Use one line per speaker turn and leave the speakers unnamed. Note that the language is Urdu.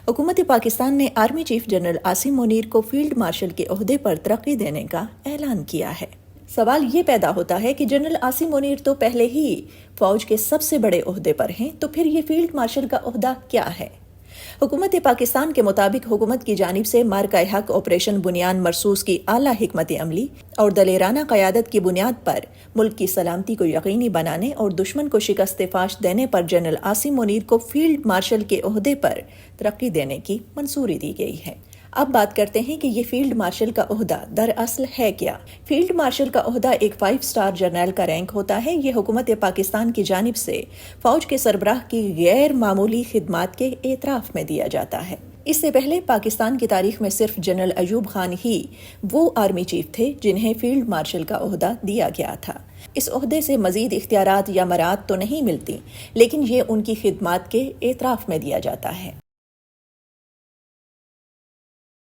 حکومت پاکستان نے army chief general Asim Munir کو فیلڈ مارشل کے عہدے پر ترقی دینے کا اعلان کیا ہے۔ سوال یہ پیدا ہوتا ہے کہ جنرل عاصم منیر تو پہلے ہی فوج کے سب سے بڑے عہدے پر ہیں، تو پھر یہ فیلڈ مارشل کا عہدہ کیا ہے؟ حکومت پاکستان کے مطابق حکومت کی جانب سے مارکہ حق آپریشن بنیان مرصوص کی اعلیٰ حکمت عملی اور دلیرانہ قیادت کی بنیاد پر ملک کی سلامتی کو یقینی بنانے اور دشمن کو شکست فاش دینے پر جنرل عاصم منیر کو فیلڈ مارشل کے عہدے پر ترقی دینے کی منظوری دی گئی ہے۔ اب بات کرتے ہیں کہ یہ فیلڈ مارشل کا عہدہ دراصل ہے کیا؟ فیلڈ مارشل کا عہدہ ایک 5 اسٹار جرنیل کا رینک ہوتا ہے۔ یہ حکومت پاکستان کی جانب سے فوج کے سربراہ کی غیر معمولی خدمات کے اعتراف میں دیا جاتا ہے۔ اس سے پہلے پاکستان کی تاریخ میں صرف جنرل ایوب خان ہی وہ آرمی چیف تھے جنہیں فیلڈ مارشل کا عہدہ دیا گیا تھا۔ اس عہدے سے مزید اختیارات یا مراعات تو نہیں ملتی، لیکن یہ ان کی خدمات کے اعتراف میں دیا جاتا ہے۔